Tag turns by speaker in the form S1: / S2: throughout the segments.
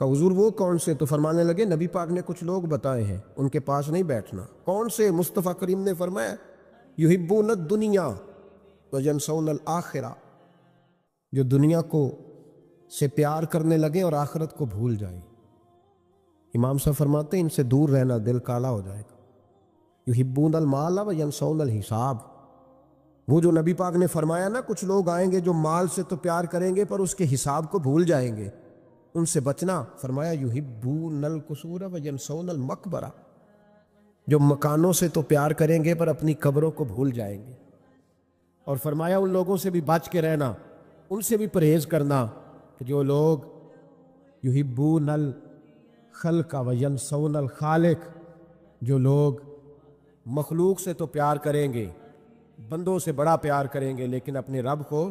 S1: کہا حضور وہ کون سے؟ تو فرمانے لگے نبی پاک نے کچھ لوگ بتائے ہیں، ان کے پاس نہیں بیٹھنا۔ کون سے؟ مصطفیٰ کریم نے فرمایا یحبون الدنیا وینسون الآخرہ، جو دنیا کو سے پیار کرنے لگے اور آخرت کو بھول جائیں۔ امام صاحب فرماتے ہیں ان سے دور رہنا، دل کالا ہو جائے گا۔ یحبون المال وینسون الحساب، وہ جو نبی پاک نے فرمایا نا کچھ لوگ آئیں گے جو مال سے تو پیار کریں گے پر اس کے حساب کو بھول جائیں گے، ان سے بچنا۔ فرمایا یحبون القصور وینسون المقبرہ، جو مکانوں سے تو پیار کریں گے پر اپنی قبروں کو بھول جائیں گے۔ اور فرمایا ان لوگوں سے بھی بچ کے رہنا، ان سے بھی پرہیز کرنا کہ جو لوگ یحبون الخلق وینسون الخالق، جو لوگ مخلوق سے تو پیار کریں گے، بندوں سے بڑا پیار کریں گے لیکن اپنے رب کو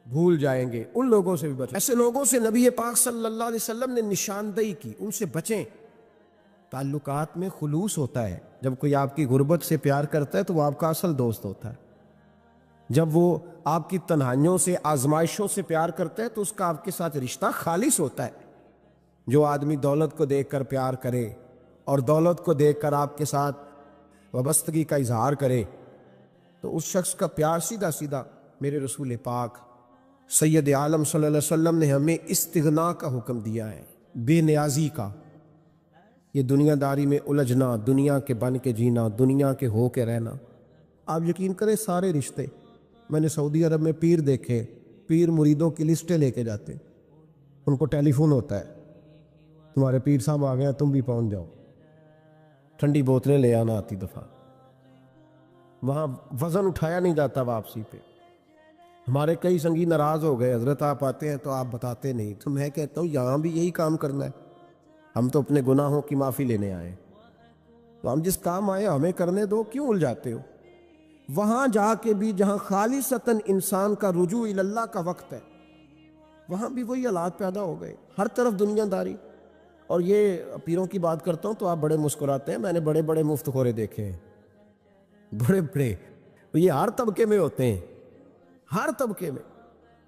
S1: بھول جائیں گے، ان لوگوں سے بھی بچیں۔ ایسے لوگوں سے نبی پاک صلی اللہ علیہ وسلم نے نشاندہی کی، ان سے بچیں۔ تعلقات میں خلوص ہوتا ہے، جب کوئی آپ کی غربت سے پیار کرتا ہے تو وہ آپ کا اصل دوست ہوتا ہے۔ جب وہ آپ کی تنہائیوں سے، آزمائشوں سے پیار کرتا ہے تو اس کا آپ کے ساتھ رشتہ خالص ہوتا ہے۔ جو آدمی دولت کو دیکھ کر پیار کرے اور دولت کو دیکھ کر آپ کے ساتھ وابستگی کا اظہار کرے تو اس شخص کا پیار سیدھا سیدھا، میرے رسول پاک سید عالم صلی اللہ علیہ وسلم نے ہمیں استغنا کا حکم دیا ہے، بے نیازی کا۔ یہ دنیا داری میں الجھنا، دنیا کے بن کے جینا، دنیا کے ہو کے رہنا، آپ یقین کریں سارے رشتے، میں نے سعودی عرب میں پیر دیکھے، پیر مریدوں کی لسٹیں لے کے جاتے، ان کو ٹیلی فون ہوتا ہے تمہارے پیر صاحب آ گئے ہیں، تم بھی پہنچ جاؤ، ٹھنڈی بوتلیں لے آنا آتی دفعہ۔ وہاں وزن اٹھایا نہیں جاتا واپسی پہ۔ ہمارے کئی سنگی ناراض ہو گئے، حضرت آپ آتے ہیں تو آپ بتاتے نہیں، تو میں کہتا ہوں یہاں بھی یہی کام کرنا ہے، ہم تو اپنے گناہوں کی معافی لینے آئے، تو ہم جس کام آئے ہمیں کرنے دو، کیوں الجھاتے ہو؟ وہاں جا کے بھی جہاں خالصتاً انسان کا رجوع اللہ کا وقت ہے، وہاں بھی وہی حالات پیدا ہو گئے، ہر طرف دنیا داری۔ اور یہ پیروں کی بات کرتا ہوں تو آپ بڑے مسکراتے ہیں، میں نے بڑے بڑے مفت خورے دیکھے ہیں، بڑے بڑے، یہ ہر طبقے میں ہوتے ہیں، ہر طبقے میں۔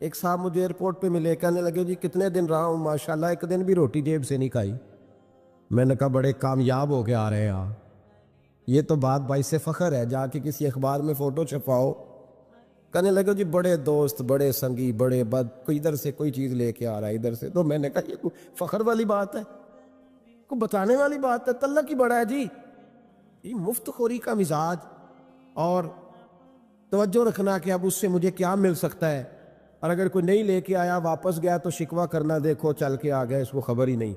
S1: ایک صاحب مجھے ایئرپورٹ پہ ملے، کہنے لگے جی کتنے دن رہا ہوں، ماشاءاللہ ایک دن بھی روٹی جیب سے نہیں کھائی۔ میں نے کہا بڑے کامیاب ہو کے آ رہے ہیں آپ، یہ تو بات باعث فخر ہے، جا کے کسی اخبار میں فوٹو چھپاؤ۔ کہنے لگے جی بڑے دوست، بڑے سنگی، بڑے بد، کوئی ادھر سے کوئی چیز لے کے آ رہا ہے ادھر سے۔ تو میں نے کہا یہ کوئی فخر والی بات ہے، کوئی بتانے والی بات ہے؟ تلہ کی بڑا ہے جی، یہ مفت خوری کا مزاج، اور توجہ رکھنا کہ اب اس سے مجھے کیا مل سکتا ہے، اور اگر کوئی نہیں لے کے آیا واپس گیا تو شکوہ کرنا، دیکھو چل کے آ گیا، اس کو خبر ہی نہیں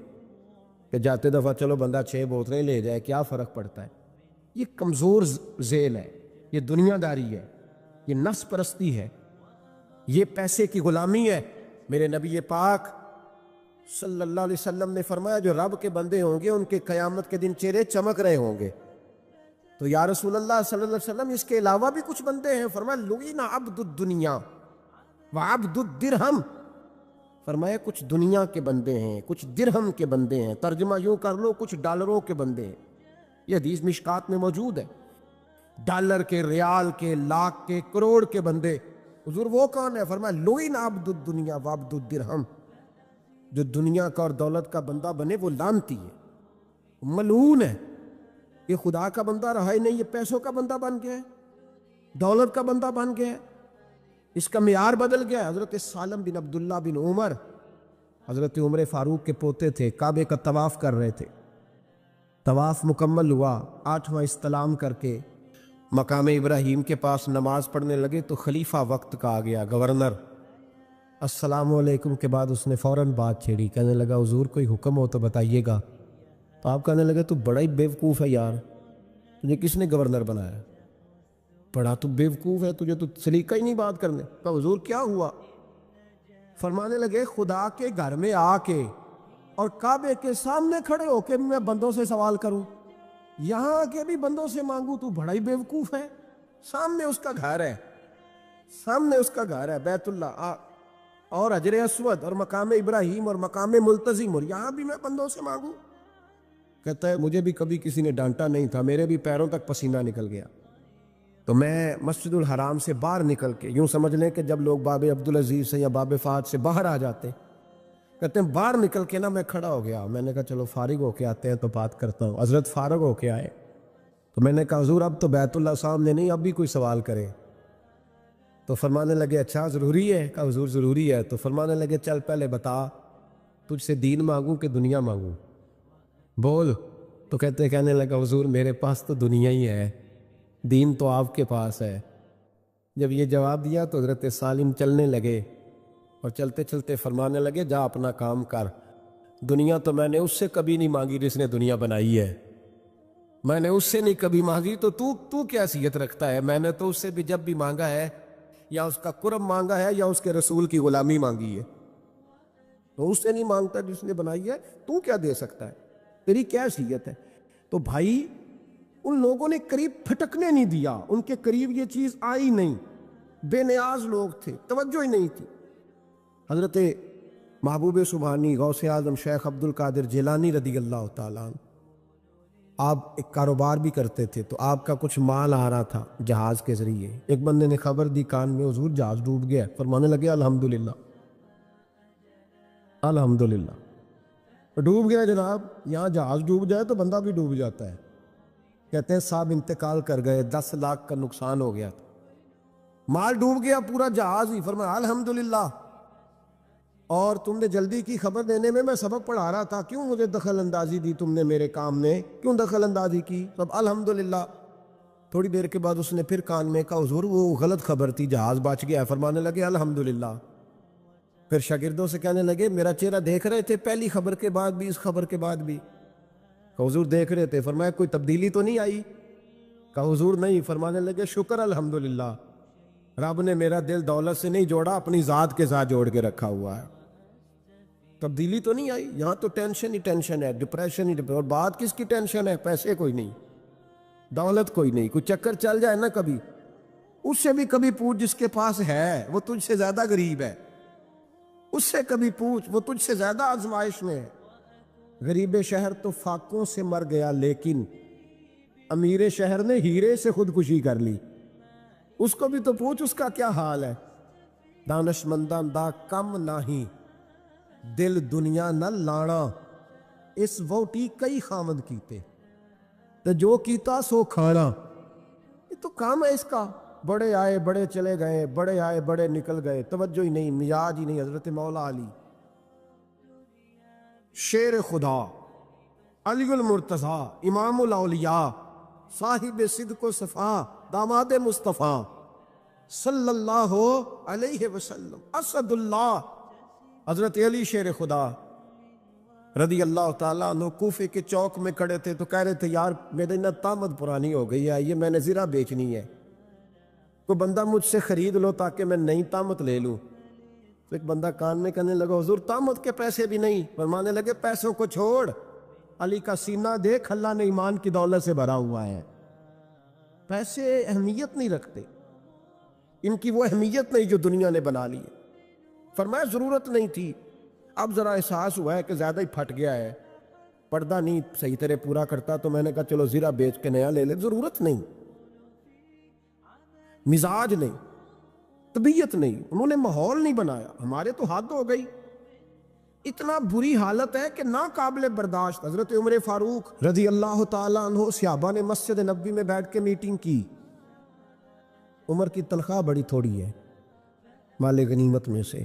S1: کہ جاتے دفعہ چلو بندہ 6 بوتلیں لے جائے، کیا فرق پڑتا ہے؟ یہ کمزور ذیل ہے، یہ دنیا داری ہے، یہ نفس پرستی ہے، یہ پیسے کی غلامی ہے۔ میرے نبی پاک صلی اللہ علیہ وسلم نے فرمایا جو رب کے بندے ہوں گے ان کے قیامت کے دن چہرے چمک رہے ہوں گے۔ تو یا رسول اللہ صلی اللہ علیہ وسلم اس کے علاوہ بھی کچھ بندے ہیں؟ فرمایا لعن عبد الدنیا وعبد الدرہم، فرمایا کچھ دنیا کے بندے ہیں، کچھ درہم کے بندے ہیں، ترجمہ یوں کر لو کچھ ڈالروں کے بندے ہیں۔ یہ حدیث مشکات میں موجود ہے، ڈالر کے، ریال کے، لاکھ کے، کروڑ کے بندے۔ حضور وہ کون ہے؟ فرمایا لعن عبد الدنیا وعبد الدرہم، جو دنیا کا اور دولت کا بندہ بنے وہ لعنتی ہے، ملعون ہے۔ یہ خدا کا بندہ رہا ہی نہیں، یہ پیسوں کا بندہ بن گیا ہے، دولت کا بندہ بن گیا ہے، اس کا معیار بدل گیا ہے۔ حضرت سالم بن عبداللہ بن عمر، حضرت عمر فاروق کے پوتے تھے، کعبے کا طواف کر رہے تھے، طواف مکمل ہوا، 8واں استلام کر کے مقام ابراہیم کے پاس نماز پڑھنے لگے تو خلیفہ وقت کا آ گیا، گورنر۔ السلام علیکم کے بعد اس نے فوراً بات چھیڑی، کہنے لگا حضور کوئی حکم ہو تو بتائیے گا۔ تو آپ کہنے لگے تو بڑا ہی بیوقوف ہے یار، تجھے کس نے گورنر بنایا؟ بڑا تو بیوقوف ہے، تجھے تو سلیقہ ہی نہیں بات کرنے کا۔ حضور کیا ہوا؟ فرمانے لگے خدا کے گھر میں آ کے اور کعبے کے سامنے کھڑے ہو کے میں بندوں سے سوال کروں، یہاں آ کے بھی بندوں سے مانگوں، تو بڑا ہی بیوقوف ہے۔ سامنے اس کا گھر ہے، سامنے اس کا گھر ہے بیت اللہ اور حجر اسود اور مقام ابراہیم اور مقام ملتزم، اور یہاں بھی میں بندوں سے مانگوں؟ کہتا ہے مجھے بھی کبھی کسی نے ڈانٹا نہیں تھا، میرے بھی پیروں تک پسینہ نکل گیا، تو میں مسجد الحرام سے باہر نکل کے، یوں سمجھ لیں کہ جب لوگ باب عبدالعزیز سے یا باب فہد سے باہر آ جاتے کہتے ہیں باہر نکل کے نا میں کھڑا ہو گیا، میں نے کہا چلو فارغ ہو کے آتے ہیں تو بات کرتا ہوں۔ حضرت فارغ ہو کے آئے تو میں نے کہا حضور اب تو بیت اللہ سامنے نہیں، اب بھی کوئی سوال کرے؟ تو فرمانے لگے اچھا ضروری ہے؟ کہا حضور ضروری ہے۔ تو فرمانے لگے چل پہلے بتا تجھ سے دین مانگوں کہ دنیا مانگوں، بول۔ تو کہنے لگا حضور میرے پاس تو دنیا ہی ہے، دین تو آپ کے پاس ہے۔ جب یہ جواب دیا تو حضرت سالم چلنے لگے اور چلتے چلتے فرمانے لگے جا اپنا کام کر، دنیا تو میں نے اس سے کبھی نہیں مانگی جس نے دنیا بنائی ہے، میں نے اس سے نہیں کبھی مانگی، تو تو کیا حیثیت رکھتا ہے؟ میں نے تو اس سے بھی جب بھی مانگا ہے یا اس کا قرب مانگا ہے یا اس کے رسول کی غلامی مانگی ہے، تو اس سے نہیں مانگتا جس نے بنائی ہے، تو کیا دے سکتا ہے؟ تیری کیا حیثیت ہے؟ تو بھائی ان لوگوں نے قریب پھٹکنے نہیں دیا، ان کے قریب یہ چیز آئی نہیں، بے نیاز لوگ تھے، توجہ ہی نہیں تھی۔ حضرت محبوب سبحانی غوث اعظم شیخ عبد القادر جیلانی رضی اللہ تعالیٰ عنہ، آپ ایک کاروبار بھی کرتے تھے، تو آپ کا کچھ مال آ رہا تھا جہاز کے ذریعے، ایک بندے نے خبر دی کان میں حضور جہاز ڈوب گیا، فرمانے لگے الحمدللہ الحمدللہ۔ ڈوب گیا جناب، یہاں جہاز ڈوب جائے تو بندہ بھی ڈوب جاتا ہے۔ کہتے ہیں صاحب انتقال کر گئے، 10 لاکھ کا نقصان ہو گیا تھا، مال ڈوب گیا پورا جہاز ہی، فرمایا الحمدللہ، اور تم نے جلدی کی خبر دینے میں سبق پڑھا رہا تھا، کیوں مجھے دخل اندازی دی تم نے میرے کام میں، کیوں دخل اندازی کی؟ سب الحمدللہ۔ تھوڑی دیر کے بعد اس نے پھر کان میں کہا حضور وہ غلط خبر تھی، جہاز بچ گیا، فرمانے لگے الحمدللہ۔ پھر شاگردوں سے کہنے لگے میرا چہرہ دیکھ رہے تھے پہلی خبر کے بعد بھی، اس خبر کے بعد بھی؟ کہ حضور دیکھ رہے تھے۔ فرمایا کوئی تبدیلی تو نہیں آئی؟ کہ حضور نہیں۔ فرمانے لگے شکر الحمدللہ، رب نے میرا دل دولت سے نہیں جوڑا، اپنی ذات کے ساتھ جوڑ کے رکھا ہوا ہے، تبدیلی تو نہیں آئی۔ یہاں تو ٹینشن ہی ٹینشن ہے، ڈپریشن ہی ڈپریشن، اور بات کس کی ٹینشن ہے؟ پیسے کوئی نہیں، دولت کوئی نہیں، کوئی چکر چل جائے نا کبھی، اس سے بھی کبھی پوچھ جس کے پاس ہے، وہ تجھ سے زیادہ غریب ہے، اس سے کبھی پوچھ، وہ تجھ سے زیادہ آزمائش میں ہے۔ غریب شہر تو فاقوں سے مر گیا، لیکن امیر شہر نے ہیرے سے خودکشی کر لی، اس کو بھی تو پوچھ اس کا کیا حال ہے۔ دانش منداں دا کم نہیں، دل دنیا نہ لانا، اس ووٹی کئی خامد کیتے، تو جو کیتا سو کھانا۔ یہ تو کام ہے اس کا، بڑے آئے بڑے چلے گئے، بڑے آئے بڑے نکل گئے، توجہ ہی نہیں، مزاج ہی نہیں۔ حضرت مولا علی شیر خدا، علی المرتضیٰ، امام الاولیاء، صاحب صدق و صفا، داماد مصطفیٰ صلی اللہ علیہ وسلم، اسد اللہ، حضرت علی شیر خدا رضی اللہ تعالیٰ عنہ کوفے کے چوک میں کھڑے تھے، تو کہہ رہے تھے یار میری نہ طامت پرانی ہو گئی ہے، یہ میں نے زرہ بیچنی ہے، کوئی بندہ مجھ سے خرید لو تاکہ میں نئی طامت لے لوں۔ تو ایک بندہ کان میں کہنے لگا حضور طامت کے پیسے بھی نہیں؟ فرمانے لگے پیسوں کو چھوڑ، علی کا سینہ دیکھ، اللہ نے ایمان کی دولت سے بھرا ہوا ہے، پیسے اہمیت نہیں رکھتے، ان کی وہ اہمیت نہیں جو دنیا نے بنا لی ہے۔ فرمایا ضرورت نہیں تھی، اب ذرا احساس ہوا ہے کہ زیادہ ہی پھٹ گیا ہے، پردہ نہیں صحیح طرح پورا کرتا، تو میں نے کہا چلو زرہ بیچ کے نیا لے لے۔ ضرورت نہیں، مزاج نہیں، طبیعت نہیں، انہوں نے ماحول نہیں بنایا، ہمارے تو حد ہو گئی، اتنا بری حالت ہے کہ ناقابل برداشت۔ حضرت عمر فاروق رضی اللہ تعالیٰ عنہ، صحابہ نے مسجد نبوی میں بیٹھ کے میٹنگ کی، عمر کی تنخواہ بڑی تھوڑی ہے مال غنیمت میں سے،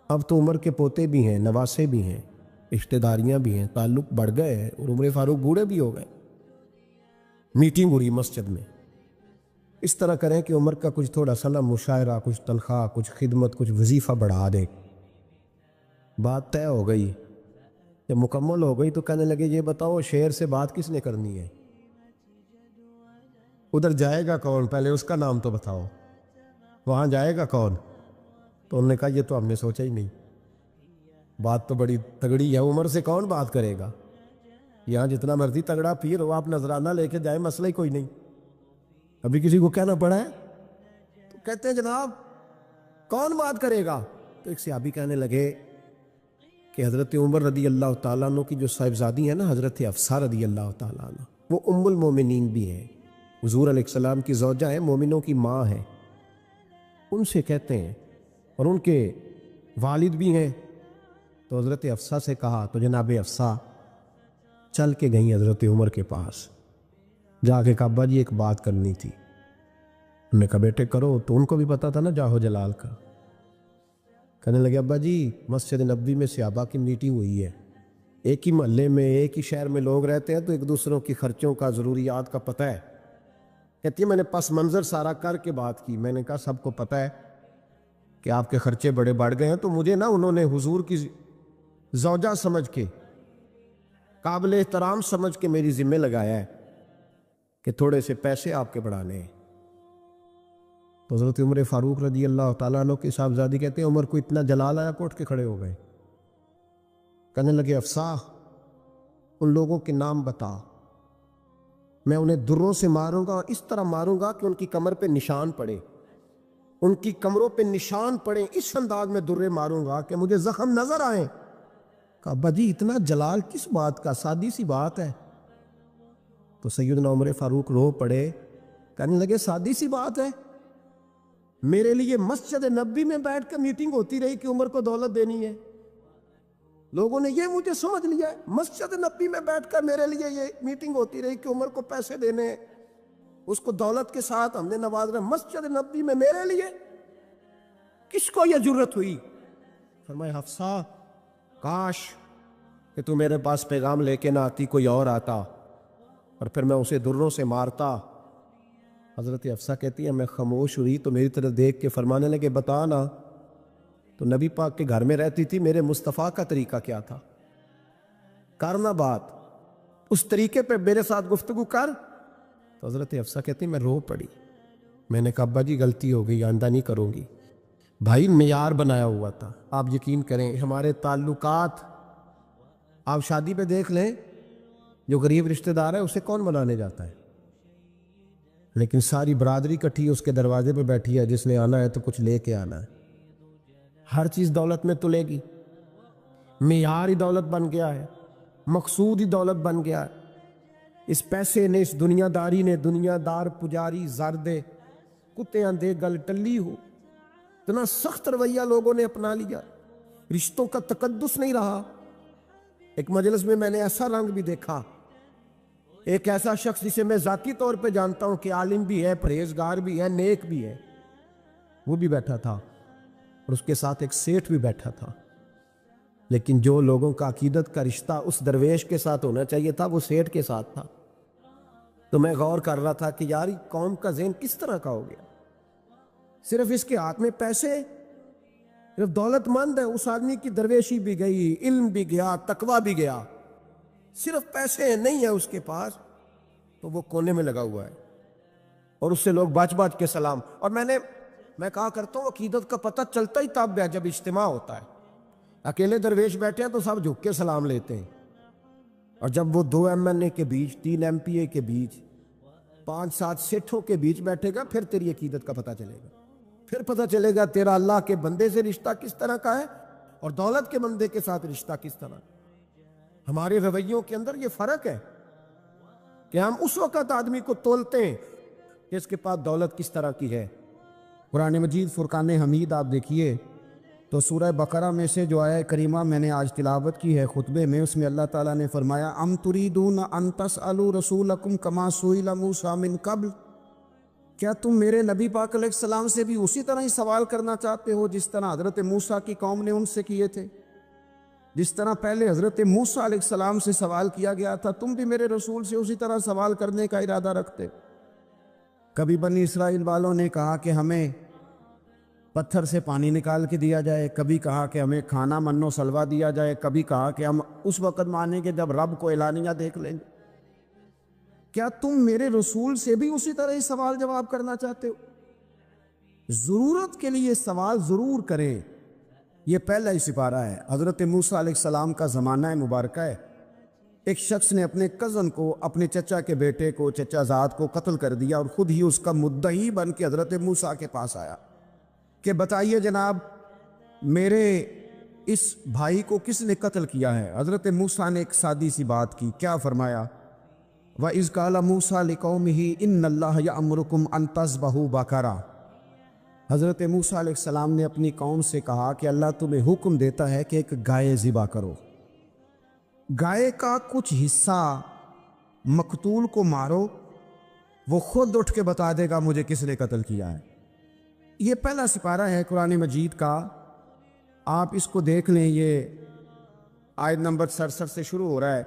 S1: اب تو عمر کے پوتے بھی ہیں، نواسے بھی ہیں، رشتہ داریاں بھی ہیں، تعلق بڑھ گئے ہیں، اور عمر فاروق بوڑھے بھی ہو گئے۔ میٹنگ ہو رہی مسجد میں، اس طرح کریں کہ عمر کا کچھ تھوڑا سا مشاعرہ، کچھ تنخواہ، کچھ خدمت، کچھ وظیفہ بڑھا دے۔ بات طے ہو گئی، جب مکمل ہو گئی تو کہنے لگے یہ بتاؤ شیر سے بات کس نے کرنی ہے؟ ادھر جائے گا کون؟ پہلے اس کا نام تو بتاؤ، وہاں جائے گا کون؟ تو انہوں نے کہا یہ تو ہم نے سوچا ہی نہیں، بات تو بڑی تگڑی ہے، عمر سے کون بات کرے گا؟ یہاں جتنا مرضی تگڑا پیر ہو، آپ نذرانہ لے کے جائے، مسئلہ ہی کوئی نہیں۔ ابھی کسی کو کہنا پڑا ہے تو کہتے ہیں جناب کون بات کرے گا؟ تو ایک صحابی کہنے لگے کہ حضرت عمر رضی اللہ تعالیٰ عنہ کی جو صاحبزادی ہیں نا، حضرت حفصہ رضی اللہ تعالیٰ عنہ، وہ ام المومنین بھی ہیں، حضور علیہ السلام کی زوجہ ہیں، مومنوں کی ماں ہیں، ان سے کہتے ہیں، اور ان کے والد بھی ہیں۔ تو تو حضرت حفصہ سے کہا تو جناب حفصہ چل کے گئیں حضرت عمر کے پاس، جا کے کہا ابا جی ایک بات کرنی تھی۔ انہوں نے کہا بیٹے کرو، تو ان کو بھی پتا تھا نا جاہو جلال کا۔ کہنے لگے ابا جی مسجد نبوی میں صحابہ کی میٹنگ ہوئی ہے، ایک ہی محلے میں ایک ہی شہر میں لوگ رہتے ہیں تو ایک دوسروں کی خرچوں کا ضروریات کا پتہ ہے۔ کہتی ہے میں نے پس منظر سارا کر کے بات کی، میں نے کہا سب کو پتہ ہے کہ آپ کے خرچے بڑے بڑھ گئے ہیں، تو مجھے نا انہوں نے حضور کی زوجہ سمجھ کے، قابل احترام سمجھ کے میری ذمہ لگایا ہے کہ تھوڑے سے پیسے آپ کے بڑھانے ہیں۔ تو حضرت عمر فاروق رضی اللہ تعالیٰ عنہ کے صاحبزادی کہتے ہیں عمر کو اتنا جلال آیا کہ اٹھ کے کھڑے ہو گئے، کہنے لگے حفصہ ان لوگوں کے نام بتا، میں انہیں دروں سے ماروں گا اور اس طرح ماروں گا کہ ان کی کمر پہ نشان پڑے، ان کی کمروں پہ نشان پڑے، اس انداز میں درے ماروں گا کہ مجھے زخم نظر آئیں۔ کہا ابا جی اتنا جلال کس بات کا، سادی سی بات ہے۔ تو سیدنا عمر فاروق رو پڑے، کہنے لگے سادی سی بات ہے، میرے لیے مسجد نبوی میں بیٹھ کر میٹنگ ہوتی رہی کہ عمر کو دولت دینی ہے، لوگوں نے یہ مجھے سمجھ لیا ہے، مسجد نبوی میں بیٹھ کر میرے لیے یہ میٹنگ ہوتی رہی کہ عمر کو پیسے دینے ہیں، اس کو دولت کے ساتھ ہم نے نواز رہا، مسجد نبوی میں میرے لیے کس کو یہ جرت ہوئی؟ فرمایا حفصہ کاش کہ تو میرے پاس پیغام لے کے نہ آتی، کوئی اور آتا اور پھر میں اسے دروں سے مارتا۔ حضرت حفصہ کہتی ہے میں خاموش ہوئی تو میری طرف دیکھ کے فرمانے لگے بتا نا، تو نبی پاک کے گھر میں رہتی تھی، میرے مصطفیٰ کا طریقہ کیا تھا، کرنا بات اس طریقے پہ میرے ساتھ گفتگو کر۔ تو حضرت حفصہ کہتی میں رو پڑی، میں نے کہا ابا جی غلطی ہو گئی، آئندہ نہیں کروں گی۔ بھائی معیار بنایا ہوا تھا، آپ یقین کریں ہمارے تعلقات آپ شادی پہ دیکھ لیں، جو غریب رشتہ دار ہے اسے کون بنانے جاتا ہے، لیکن ساری برادری کٹھی اس کے دروازے پہ بیٹھی ہے، جس نے آنا ہے تو کچھ لے کے آنا ہے، ہر چیز دولت میں تلے گی، معیار ہی دولت بن گیا ہے، مقصود ہی دولت بن گیا ہے۔ اس پیسے نے، اس دنیا داری نے، دنیا دار پجاری زردے کتے اندے گل ٹلی ہو، اتنا سخت رویہ لوگوں نے اپنا لیا، رشتوں کا تقدس نہیں رہا۔ ایک مجلس میں میں نے ایسا رنگ بھی دیکھا، ایک ایسا شخص جسے میں ذاتی طور پہ جانتا ہوں کہ عالم بھی ہے، پرہیزگار بھی ہے، نیک بھی ہے، وہ بھی بیٹھا تھا اور اس کے ساتھ ایک سیٹھ بھی بیٹھا تھا، لیکن جو لوگوں کا عقیدت کا رشتہ اس درویش کے ساتھ ہونا چاہیے تھا وہ سیٹھ کے ساتھ تھا۔ تو میں غور کر رہا تھا کہ یار قوم کا ذہن کس طرح کا ہو گیا، صرف اس کے ہاتھ میں پیسے، صرف دولت مند ہے، اس آدمی کی درویشی بھی گئی، علم بھی گیا، تقویٰ بھی گیا، صرف پیسے نہیں ہے اس کے پاس، تو وہ کونے میں لگا ہوا ہے اور اس سے لوگ بچ بچ کے سلام۔ اور میں کہا کرتا ہوں عقیدت کا پتہ چلتا ہی تب ہے جب اجتماع ہوتا ہے، اکیلے درویش بیٹھے ہیں تو سب جھک کے سلام لیتے ہیں، اور جب وہ 2 MNA کے بیچ، 3 MPA کے بیچ، 5-7 سیٹھوں کے بیچ بیٹھے گا، پھر تیری عقیدت کا پتہ چلے گا، پھر پتہ چلے گا تیرا اللہ کے بندے سے رشتہ کس طرح کا ہے اور دولت کے بندے کے ساتھ رشتہ کس طرح۔ ہمارے رویوں کے اندر یہ فرق ہے کہ ہم اس وقت آدمی کو تولتے ہیں کہ اس کے پاس دولت کس طرح کی ہے۔ قرآن مجید فرقان حمید آپ دیکھیے تو سورہ بقرہ میں سے جو آیہ کریمہ میں نے آج تلاوت کی ہے خطبے میں، اس میں اللہ تعالیٰ نے فرمایا ام تریدون ان تسألوا رسولکم کما سئل موسیٰ من قبل، کیا تم میرے نبی پاک علیہ السلام سے بھی اسی طرح ہی سوال کرنا چاہتے ہو جس طرح حضرت موسیٰ کی قوم نے ان سے کیے تھے؟ جس طرح پہلے حضرت موسیٰ علیہ السلام سے سوال کیا گیا تھا، تم بھی میرے رسول سے اسی طرح سوال کرنے کا ارادہ رکھتے؟ کبھی بنی اسرائیل والوں نے کہا کہ ہمیں پتھر سے پانی نکال کے دیا جائے، کبھی کہا کہ ہمیں کھانا من و سلوہ دیا جائے، کبھی کہا کہ ہم اس وقت مانیں گے جب رب کو اعلانیہ دیکھ لیں گے۔ کیا تم میرے رسول سے بھی اسی طرح ہی سوال جواب کرنا چاہتے ہو؟ ضرورت کے لیے سوال ضرور کریں، یہ پہلا ہی سپارہ ہے۔ حضرت موسیٰ علیہ السلام کا زمانہ مبارکہ ہے، ایک شخص نے اپنے کزن کو، اپنے چچا کے بیٹے کو، چچا زاد کو قتل کر دیا اور خود ہی اس کا مدعی بن کے حضرت موسیٰ کے پاس آیا کہ بتائیے جناب میرے اس بھائی کو کس نے قتل کیا ہے؟ حضرت موسیٰ نے ایک سادی سی بات کی، کیا فرمایا؟ وَإِذْ قَالَ مُوسَىٰ لِقَوْمِهِ إِنَّ اللَّهَ يَأْمُرُكُمْ أَن تَذْبَحُوا بَقَرَةً، حضرت موسیٰ علیہ السلام نے اپنی قوم سے کہا کہ اللہ تمہیں حکم دیتا ہے کہ ایک گائے ذبح کرو، گائے کا کچھ حصہ مقتول کو مارو، وہ خود اٹھ کے بتا دے گا مجھے کس نے قتل کیا ہے۔ یہ پہلا سپارہ ہے قرآن مجید کا، آپ اس کو دیکھ لیں، یہ آیت نمبر 67 سے شروع ہو رہا ہے۔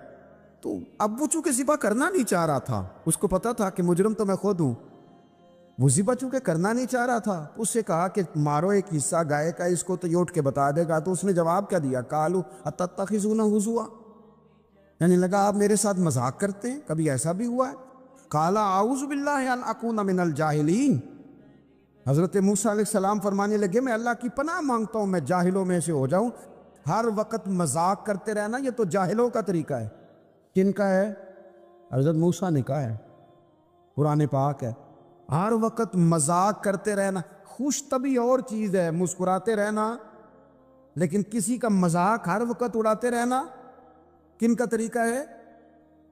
S1: تو اب وہ چونکہ ذبح کرنا نہیں چاہ رہا تھا، اس کو پتا تھا کہ مجرم تو میں خود ہوں، وہ ذبح چونکہ کرنا نہیں چاہ رہا تھا، اس سے کہا کہ مارو ایک حصہ گائے کا، اس کو تو یہ اٹھ کے بتا دے گا۔ تو اس نے جواب کیا دیا؟ قالوا اتتخذون ہزوا، یعنی لگا آپ میرے ساتھ مذاق کرتے ہیں، کبھی ایسا بھی ہوا ہے؟ قال اعوذ باللہ ان اکون من الجاہلین، حضرت موسیٰ علیہ السلام فرمانے لگے میں اللہ کی پناہ مانگتا ہوں میں جاہلوں میں سے ہو جاؤں۔ ہر وقت مذاق کرتے رہنا یہ تو جاہلوں کا طریقہ ہے۔ کن کا ہے؟ حضرت موسیٰ نے کہا ہے، قرآن پاک ہے۔ ہر وقت مذاق کرتے رہنا، خوش طبعی اور چیز ہے، مسکراتے رہنا، لیکن کسی کا مذاق ہر وقت اڑاتے رہنا کن کا طریقہ ہے؟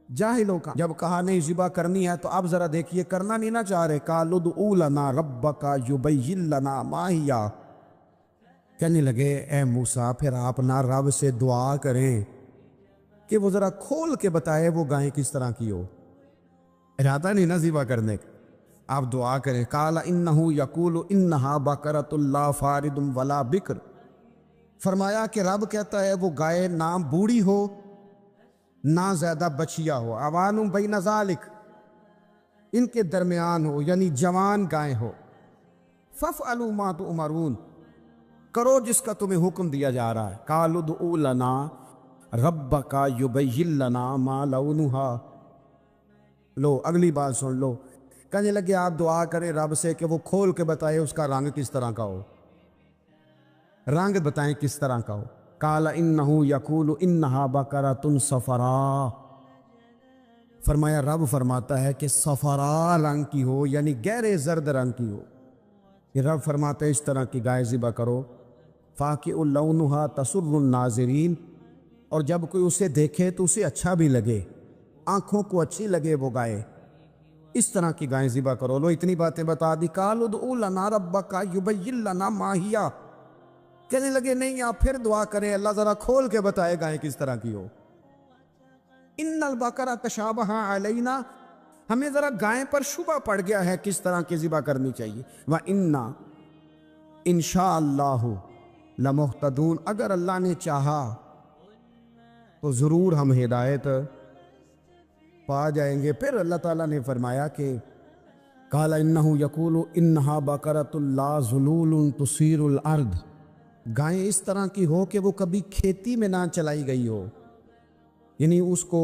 S1: جاہلوں کا۔ جب کہا نہیں ذبح کرنی ہے تو اب ذرا دیکھیے، کرنا نہیں نہ چاہ رہے، قالوا ادع لنا ربک یبین لنا ما ہی، کہنے لگے اے موسیٰ پھر آپ نہ رب سے دعا کریں کہ وہ ذرا کھول کے بتائے وہ گائیں کس طرح کی ہو، ارادہ نہیں نہ ذبح کرنے کا، آپ دعا کریں۔ قال انہ یقول انہا بقرۃ لا فارض ولا بکر، فرمایا کہ رب کہتا ہے وہ گائے نہ بوڑھی ہو نہ زیادہ بچیا ہو، اوان بین ذالک، ان کے درمیان ہو، یعنی جوان گائے ہو۔ فافعلوا ما تؤمرون، کرو جس کا تمہیں حکم دیا جا رہا ہے۔ قالوا ادع لنا ربک یبین لنا ما لونھا، لو اگلی بات سن لو، کہنے لگے آپ دعا کریں رب سے کہ وہ کھول کے بتائے اس کا رنگ کس طرح کا ہو، رنگ بتائیں کس طرح کا ہو۔ قال انہ یقول انہا بقرۃ صفراء، فرمایا رب فرماتا ہے کہ صفراء رنگ کی ہو، یعنی گہرے زرد رنگ کی ہو۔ یہ رب فرماتا ہے اس طرح کی گائے ذبح کرو۔ فاقع لونھا تسر الناظرین، اور جب کوئی اسے دیکھے تو اسے اچھا بھی لگے، آنکھوں کو اچھی لگے وہ گائے، اس طرح کی گائیں ذبح کرو۔ لو اتنی باتیں بتا دی۔ قالوا ادع لنا ربک یبین لنا ما ہی، کہنے لگے نہیں آپ پھر دعا کریں اللہ ذرا کھول کے بتائے گائیں کس طرح کی ہو۔ ان البقرہ تشابہ علینا، ہمیں ذرا گائیں پر شبہ پڑ گیا ہے کس طرح کی ذبح کرنی چاہیے۔ وَإِنَّا انشاءاللہ لمہتدون، اگر اللہ نے چاہا تو ضرور ہم ہدایت پا جائیں گے۔ پھر اللہ تعالیٰ نے فرمایا کہ قال انہ یقول انہا بقرۃ لا ذلول تثیر الارض، گائیں اس طرح کی ہو کہ وہ کبھی کھیتی میں نہ چلائی گئی ہو، یعنی اس کو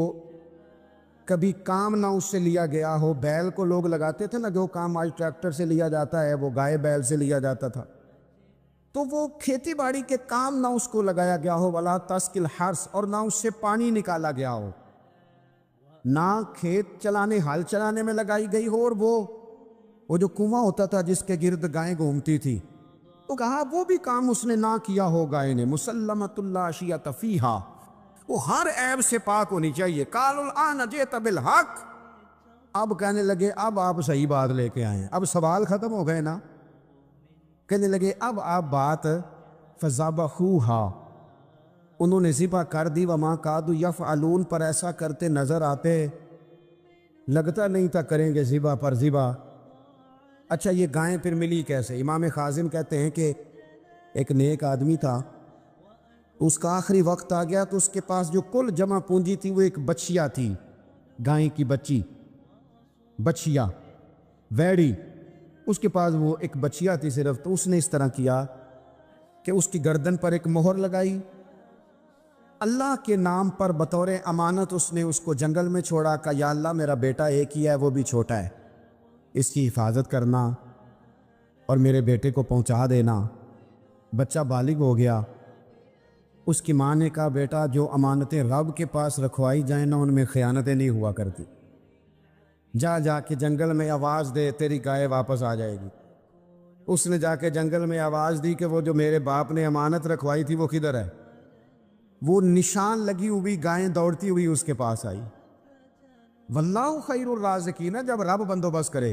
S1: کبھی کام نہ اس سے لیا گیا ہو۔ بیل کو لوگ لگاتے تھے نا، جو کام آج ٹریکٹر سے لیا جاتا ہے وہ گائے بیل سے لیا جاتا تھا، تو وہ کھیتی باڑی کے کام نہ اس کو لگایا گیا ہو، ولا تسقی الحرث، اور نہ اس سے پانی نکالا گیا ہو، نہ کھیت چلانے ہل چلانے میں لگائی گئی ہو، اور وہ جو کنواں ہوتا تھا جس کے گرد گائیں گھومتی تھی، تو کہا وہ بھی کام اس نے نہ کیا ہو گائے نے۔ مسلمۃ لا شیۃ فیہا، وہ ہر عیب سے پاک ہونی چاہیے۔ قالوا الآن جئت بالحق، اب کہنے لگے اب آپ صحیح بات لے کے آئے ہیں، اب سوال ختم ہو گئے نا، کہنے لگے اب آپ بات فذبحوہا، انہوں نے ذبح کر دی، وما کادوا یفعلون، پر ایسا کرتے نظر آتے، لگتا نہیں تھا کریں گے ذبح پر ذبح۔ اچھا یہ گائیں پھر ملی کیسے؟ امام خازم کہتے ہیں کہ ایک نیک آدمی تھا، اس کا آخری وقت آ گیا تو اس کے پاس جو کل جمع پونجی تھی وہ ایک بچیا تھی، گائیں کی بچی، بچیا ویڑی، اس کے پاس وہ ایک بچیا تھی صرف۔ تو اس نے اس طرح کیا کہ اس کی گردن پر ایک مہر لگائی، اللہ کے نام پر بطور امانت اس نے اس کو جنگل میں چھوڑا، کہ یا اللہ میرا بیٹا ایک ہی ہے وہ بھی چھوٹا ہے، اس کی حفاظت کرنا اور میرے بیٹے کو پہنچا دینا۔ بچہ بالغ ہو گیا، اس کی ماں نے کہا بیٹا جو امانتیں رب کے پاس رکھوائی جائیں نا ان میں خیانتیں نہیں ہوا کرتی، جا جا کے جنگل میں آواز دے تیری گائے واپس آ جائے گی۔ اس نے جا کے جنگل میں آواز دی کہ وہ جو میرے باپ نے امانت رکھوائی تھی وہ کدھر ہے؟ وہ نشان لگی ہوئی گائیں دوڑتی ہوئی اس کے پاس آئی۔ واللہ خیر الرازقین، جب رب بندوبست کرے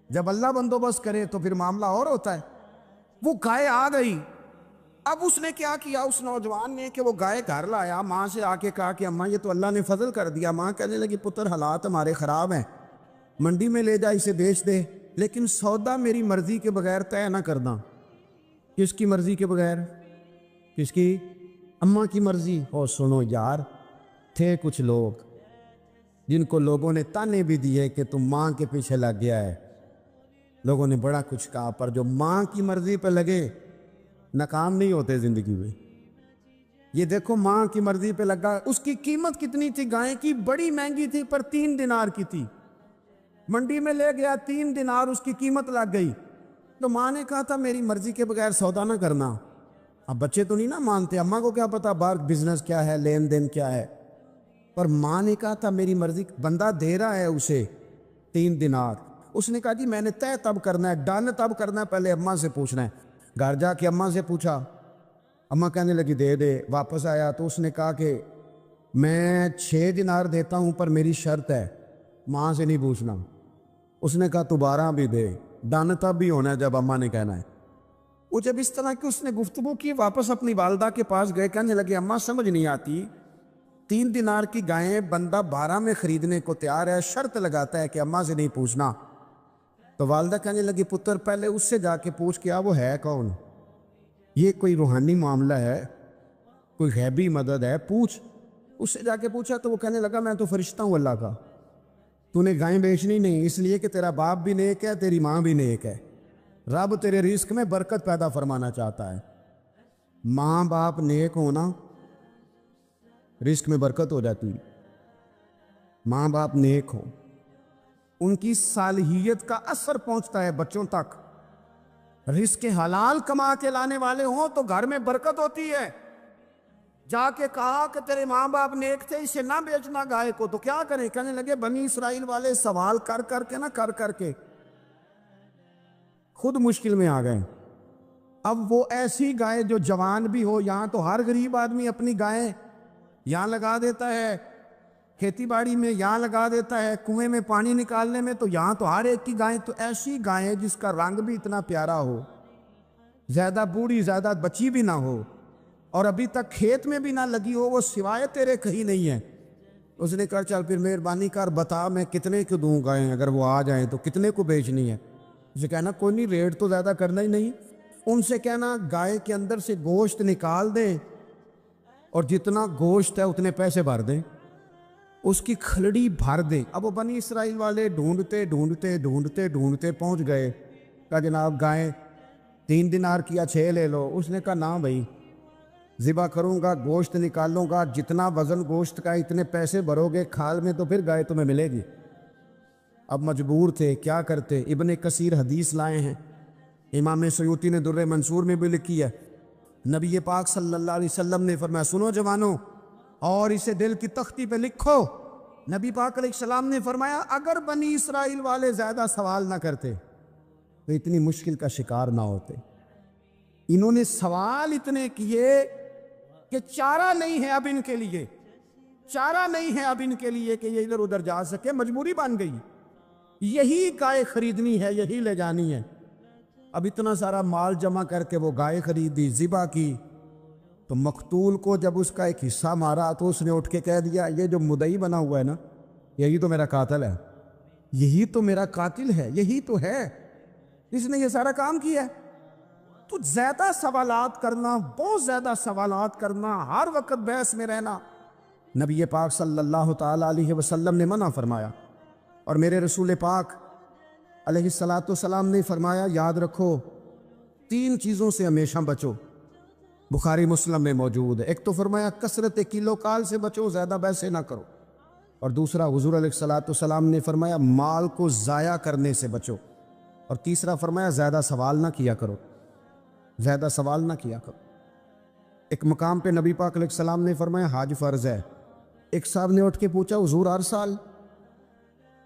S2: جب اللہ بندوبست کرے تو پھر معاملہ اور ہوتا ہے۔ وہ گائے آ گئی، اب اس نے کیا کیا اس نوجوان نے کہ وہ گائے گھر لایا، ماں سے آ کے کہا کہ اماں یہ تو اللہ نے فضل کر دیا۔ ماں کہنے لگی پتر حالات ہمارے خراب ہیں، منڈی میں لے جا اسے بیچ دے، لیکن سودا میری مرضی کے بغیر طے نہ کرنا۔ کس کی مرضی کے بغیر؟ کس کی؟ اماں کی مرضی۔ اور سنو یار، تھے کچھ لوگ جن کو لوگوں نے تانے بھی دیے کہ تم ماں کے پیچھے لگ گیا ہے، لوگوں نے بڑا کچھ کہا، پر جو ماں کی مرضی پہ لگے ناکام نہیں ہوتے زندگی میں۔ یہ دیکھو ماں کی مرضی پہ لگا، اس کی قیمت کتنی تھی گائے کی؟ بڑی مہنگی تھی، پر 3 دینار کی تھی۔ منڈی میں لے گیا، 3 دینار اس کی قیمت لگ گئی۔ تو ماں نے کہا تھا میری مرضی کے بغیر سودا نہ کرنا۔ اب بچے تو نہیں نا مانتے، اماں کو کیا پتا باہر بزنس کیا ہے، لین دین کیا ہے، پر ماں نے کہا تھا میری مرضی۔ بندہ دے رہا ہے اسے 3 دینار، اس نے کہا جی میں نے طے تب کرنا ہے، ڈن تب کرنا ہے، پہلے اماں سے پوچھنا ہے۔ گھر جا کے اماں سے پوچھا، اماں کہنے لگی دے دے۔ واپس آیا تو اس نے کہا کہ میں 6 دینار دیتا ہوں پر میری شرط ہے، ماں سے نہیں پوچھنا۔ اس نے کہا تو 12 بھی دے، ڈن تب بھی ہونا ہے جب اماں نے کہنا ہے۔ وہ جب اس طرح کی اس نے گفتگو کی، واپس اپنی والدہ کے پاس گئے، کہنے لگے اماں سمجھ نہیں آتی، 3 دینار کی گائیں بندہ 12 میں خریدنے کو تیار ہے، شرط لگاتا ہے کہ اماں سے نہیں پوچھنا۔ تو والدہ کہنے لگی پتر پہلے اس سے جا کے پوچھ کیا وہ ہے کون، یہ کوئی روحانی معاملہ ہے، کوئی غیبی مدد ہے، پوچھ۔ اس سے جا کے پوچھا تو وہ کہنے لگا میں تو فرشتہ ہوں اللہ کا، تو نے گائیں بیچنی نہیں، اس لیے کہ تیرا باپ بھی نیک ہے، تیری ماں بھی نیک ہے، رب تیرے رزق میں برکت پیدا فرمانا چاہتا ہے۔ ماں باپ نیک ہونا رزق میں برکت ہو جاتی ہے۔ ماں باپ نیک ہو، ان کی صالحیت کا اثر پہنچتا ہے بچوں تک۔ رزق حلال کما کے لانے والے ہوں تو گھر میں برکت ہوتی ہے۔ جا کے کہا کہ تیرے ماں باپ نیک تھے، اسے نہ بیچنا گائے کو، تو کیا کریں؟ کہنے لگے بنی اسرائیل والے سوال کر کر کے نہ کر کے خود مشکل میں آ گئے۔ اب وہ ایسی گائے جو جوان بھی ہو، یہاں تو ہر غریب آدمی اپنی گائیں یہاں لگا دیتا ہے، کھیتی باڑی میں یہاں لگا دیتا ہے، کنویں میں پانی نکالنے میں تو یہاں تو ہر ایک کی گائیں، تو ایسی گائیں جس کا رنگ بھی اتنا پیارا ہو، زیادہ بوڑھی زیادہ بچی بھی نہ ہو، اور ابھی تک کھیت میں بھی نہ لگی ہو، وہ سوائے تیرے کہیں نہیں ہے۔ اس نے کہا چل پھر مہربانی کر بتا میں کتنے کو دوں گائیں، اگر وہ آ جائیں تو کتنے کو بیچنی ہے؟ اسے کہنا کوئی نہیں، ریٹ تو زیادہ کرنا ہی نہیں۔ ان سے کہنا گائے کے اندر سے گوشت نکال دیں اور جتنا گوشت ہے اتنے پیسے بھر دیں، اس کی کھلڑی بھر دیں۔ اب وہ بنی اسرائیل والے ڈھونڈتے ڈھونڈتے ڈھونڈتے ڈھونڈتے پہنچ گئے، کہا جناب گائیں 3 دینار کیا 6 لے لو۔ اس نے کہا نہ بھائی، ذبح کروں گا، گوشت نکالوں گا، جتنا وزن گوشت کا اتنے پیسے بھرو گے کھال میں تو پھر گائے تمہیں ملے گی۔ اب مجبور تھے، کیا کرتے؟ ابن کثیر حدیث لائے ہیں، امام سیوطی نے در منصور میں بھی لکھی ہے، نبی پاک صلی اللہ علیہ وسلم نے فرمایا سنو جوانوں، اور اسے دل کی تختی پہ لکھو، نبی پاک علیہ السلام نے فرمایا اگر بنی اسرائیل والے زیادہ سوال نہ کرتے تو اتنی مشکل کا شکار نہ ہوتے۔ انہوں نے سوال اتنے کیے کہ چارہ نہیں ہے اب ان کے لیے، چارہ نہیں ہے اب ان کے لیے کہ یہ ادھر ادھر جا سکے، مجبوری بن گئی، یہی گائے خریدنی ہے، یہی لے جانی ہے۔ اب اتنا سارا مال جمع کر کے وہ گائے خریدی، ذبح کی، تو مقتول کو جب اس کا ایک حصہ مارا تو اس نے اٹھ کے کہہ دیا یہ جو مدعی بنا ہوا ہے نا، یہی تو میرا قاتل ہے، یہی تو میرا قاتل ہے، یہی تو ہے جس نے یہ سارا کام کیا ہے۔ تو زیادہ سوالات کرنا، بہت زیادہ سوالات کرنا، ہر وقت بحث میں رہنا، نبی پاک صلی اللہ تعالیٰ علیہ وسلم نے منع فرمایا، اور میرے رسول پاک علیہ السلام نے فرمایا یاد رکھو 3 چیزوں سے ہمیشہ بچو، بخاری مسلم میں موجود ہے۔ ایک تو فرمایا کثرت کیلو کال سے بچو، زیادہ بحثیں نہ کرو، اور دوسرا حضور علیہ السلام نے فرمایا مال کو ضائع کرنے سے بچو، اور تیسرا فرمایا زیادہ سوال نہ کیا کرو، زیادہ سوال نہ کیا کرو۔ ایک مقام پہ نبی پاک علیہ السلام نے فرمایا حج فرض ہے۔ ایک صاحب نے اٹھ کے پوچھا حضور ہر سال؟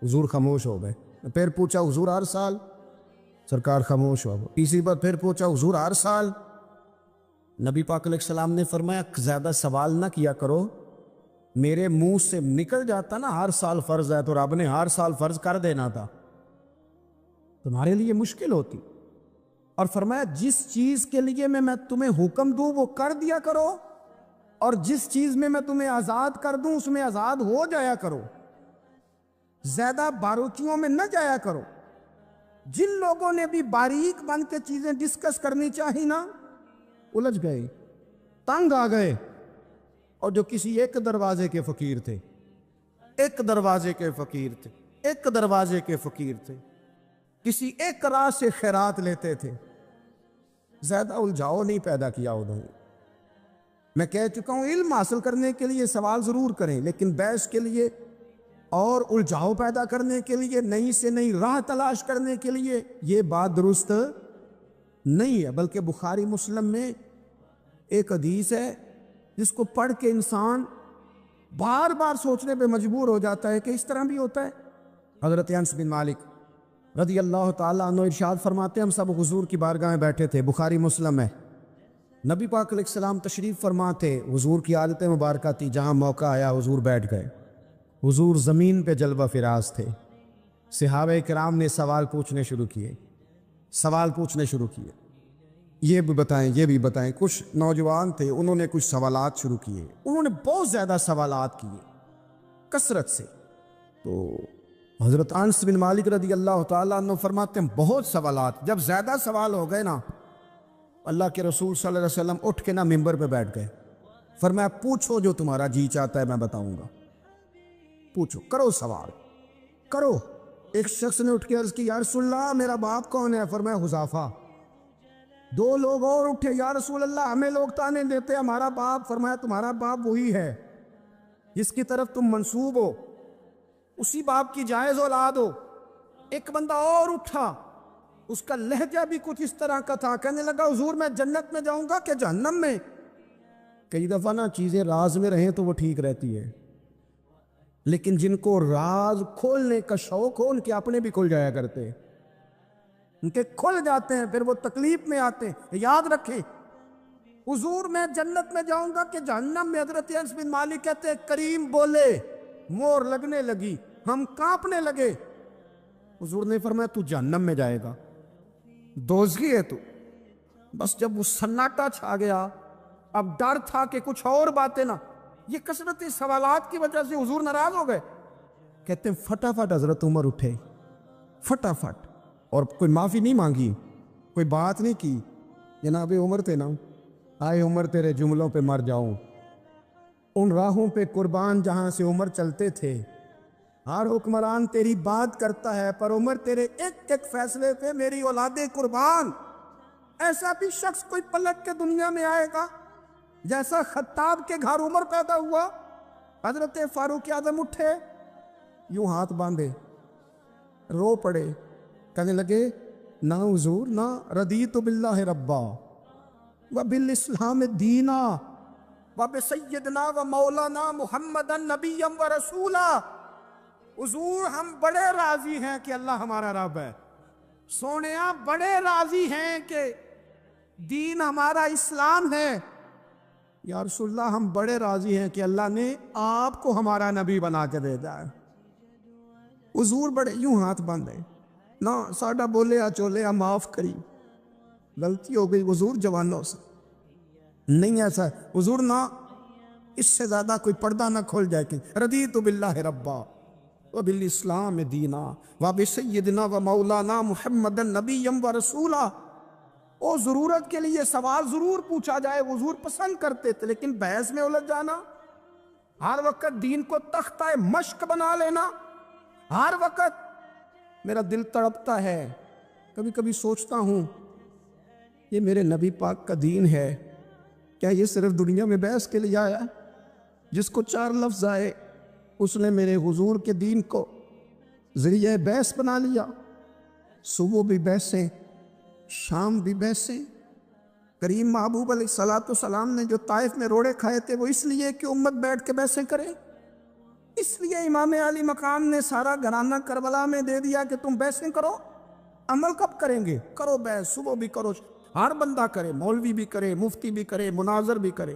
S2: حضور خاموش ہو گئے۔ پھر پوچھا حضور ہر سال؟ سرکار خاموش ہو گئے۔ تیسری بار پھر پوچھا حضور ہر سال؟ نبی پاک علیہ السلام نے فرمایا زیادہ سوال نہ کیا کرو، میرے منہ سے نکل جاتا نا ہر سال فرض ہے تو رب نے ہر سال فرض کر دینا تھا۔ تمہارے لیے مشکل ہوتی. اور فرمایا جس چیز کے لیے میں تمہیں حکم دوں وہ کر دیا کرو، اور جس چیز میں تمہیں آزاد کر دوں اس میں آزاد ہو جایا کرو، زیادہ باروکیوں میں نہ جایا کرو. جن لوگوں نے بھی باریک بن کے چیزیں ڈسکس کرنی چاہی نا، الجھ گئے، تنگ آ گئے. اور جو کسی ایک دروازے کے فقیر تھے، ایک دروازے کے فقیر تھے، ایک دروازے کے فقیر تھے، کسی ایک راہ سے خیرات لیتے تھے، زیادہ الجھاؤ نہیں پیدا کیا انہوں نے. میں کہہ چکا ہوں علم حاصل کرنے کے لیے سوال ضرور کریں، لیکن بحث کے لیے اور الجھاؤ پیدا کرنے کے لیے، نئی سے نئی راہ تلاش کرنے کے لیے، یہ بات درست نہیں ہے. بلکہ بخاری مسلم میں ایک حدیث ہے جس کو پڑھ کے انسان بار بار سوچنے پہ مجبور ہو جاتا ہے کہ اس طرح بھی ہوتا ہے. حضرت انس بن مالک رضی اللہ تعالیٰ عنہ ارشاد فرماتے ہیں، ہم سب حضور کی بارگاہ میں بیٹھے تھے، بخاری مسلم ہے. نبی پاک علیہ السلام تشریف فرما تھے. حضور کی عادت مبارکہ تھی، جہاں موقع آیا حضور بیٹھ گئے. حضور زمین پہ جلوہ فراز تھے. صحابہ کرام نے سوال پوچھنے شروع کیے، سوال پوچھنے شروع کیے، یہ بھی بتائیں، یہ بھی بتائیں. کچھ نوجوان تھے، انہوں نے کچھ سوالات شروع کیے. انہوں نے بہت زیادہ سوالات کیے کثرت سے. تو حضرت انس بن مالک رضی اللہ تعالیٰ عنہ فرماتے ہیں بہت سوالات. جب زیادہ سوال ہو گئے نا، اللہ کے رسول صلی اللہ علیہ وسلم اٹھ کے نا ممبر پہ بیٹھ گئے. فرمایا پوچھو جو تمہارا جی چاہتا ہے میں بتاؤں گا، پوچھو، کرو سوال کرو. ایک شخص نے اٹھ کے عرض کی، یا رسول اللہ میرا باپ کون ہے؟ فرمایا حذیفہ. دو لوگ اور اٹھے، یا رسول اللہ ہمیں لوگ تانے دیتے ہمارا باپ. فرمایا تمہارا باپ وہی ہے جس کی طرف تم منسوب ہو، اسی باپ کی جائز اولاد ہو. ایک بندہ اور اٹھا، اس کا لہجہ بھی کچھ اس طرح کا تھا. کہنے لگا حضور میں جنت میں جاؤں گا کہ جہنم میں؟ کئی دفعہ نا چیزیں راز میں رہیں تو وہ ٹھیک رہتی ہے، لیکن جن کو راز کھولنے کا شوق ہو ان کے اپنے بھی کھل جایا کرتے، ان کے کھل جاتے ہیں، پھر وہ تکلیف میں آتے ہیں. یاد رکھیں، حضور میں جنت میں جاؤں گا کہ جہنم میں؟ حضرت انس بن مالک کہتے ہیں کریم بولے، مور لگنے لگی، ہم کانپنے لگے. حضور نے فرمایا تو جہنم میں جائے گا، دوزخی ہے تو. بس جب وہ سناٹا چھا گیا، اب ڈر تھا کہ کچھ اور باتیں نہ. یہ کثرت سوالات کی وجہ سے حضور ناراض ہو گئے. کہتے ہیں فٹافٹ حضرت عمر اٹھے، فٹافٹ، اور کوئی معافی نہیں مانگی، کوئی بات نہیں کی. جناب عمر تھے نا، آئے عمر تیرے جملوں پہ مر جاؤں. ان راہوں پہ قربان جہاں سے عمر چلتے تھے. ہر حکمران تیری بات کرتا ہے، پر عمر تیرے ایک ایک فیصلے پہ میری اولادیں قربان. ایسا بھی شخص کوئی پلٹ کے دنیا میں آئے گا جیسا خطاب کے گھر عمر پیدا ہوا. حضرت فاروق اعظم اٹھے، یوں ہاتھ باندھے، رو پڑے، کہنے لگے نہ حضور نہ، رضیت باللہ ربا وبالاسلام دینا وبسیدنا ومولانا محمد نبیا ورسولا. حضور ہم بڑے راضی ہیں کہ اللہ ہمارا رب ہے، سونیا بڑے راضی ہیں کہ دین ہمارا اسلام ہے. یا رسول اللہ ہم بڑے راضی ہیں کہ اللہ نے آپ کو ہمارا نبی بنا کے بھیجا ہے. حضور بڑے یوں ہاتھ باندھے، نہ ساڈا بولیا چولیا معاف کری، غلطی ہو گئی حضور جوانوں سے. نہیں ایسا حضور، نہ اس سے زیادہ کوئی پردہ نہ کھول جائے کہ رضیت باللہ ربا وبالاسلام دینا وبسیدنا ومولانا محمد نبیا ورسولا. اور ضرورت کے لیے سوال ضرور پوچھا جائے، حضور پسند کرتے تھے، لیکن بحث میں الجھ جانا، ہر وقت دین کو تختہ مشق بنا لینا، ہر وقت. میرا دل تڑپتا ہے، کبھی کبھی سوچتا ہوں یہ میرے نبی پاک کا دین ہے، کیا یہ صرف دنیا میں بحث کے لیے آیا؟ جس کو چار لفظ آئے اس نے میرے حضور کے دین کو ذریعہ بحث بنا لیا. صبح بھی بحثیں، شام بھی بحثیں. کریم محبوب علیہ السلام نے جو طائف میں روڑے کھائے تھے وہ اس لیے کہ امت بیٹھ کے بحثیں کرے. اس لیے امام علی مقام نے سارا گھرانہ کربلا میں دے دیا کہ تم بحثیں کرو. عمل کب کریں گے؟ کرو بحث، صبح بھی کرو، ہر بندہ کرے، مولوی بھی کرے، مفتی بھی کرے، مناظر بھی کرے.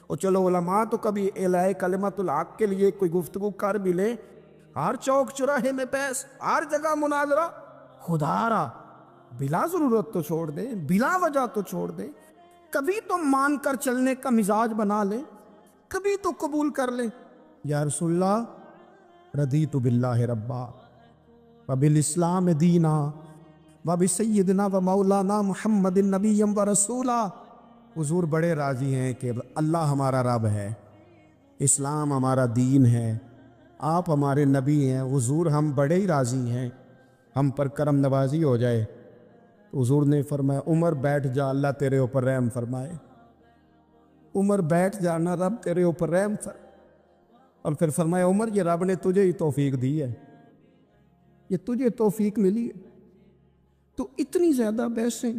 S2: اور چلو علماء تو کبھی اعلاء کلمت الحق کے لیے کوئی گفتگو کر بھی لے. ہر چوک چوراہے میں بحث، ہر جگہ مناظرہ. خدا را بلا ضرورت تو چھوڑ دے، بلا وجہ تو چھوڑ دے، کبھی تو مان کر چلنے کا مزاج بنا لے، کبھی تو قبول کر لے۔ یا رسول اللہ رضیت باللہ ربا وبالاسلام دینا وبسیدنا ومولانا محمد نبی و رسولا۔ حضور بڑے راضی ہیں کہ اللہ ہمارا رب ہے، اسلام ہمارا دین ہے، آپ ہمارے نبی ہیں۔ حضور ہم بڑے ہی راضی ہیں، ہم پر کرم نوازی ہو جائے۔ حضور نے فرمایا عمر بیٹھ جا، اللہ تیرے اوپر رحم فرمائے۔ عمر بیٹھ جانا، رب تیرے اوپر رحم فرمائے۔ اور پھر فرمایا عمر یہ رب نے تجھے ہی توفیق دی ہے، یہ تجھے توفیق ملی ہے، تو اتنی زیادہ بحثیں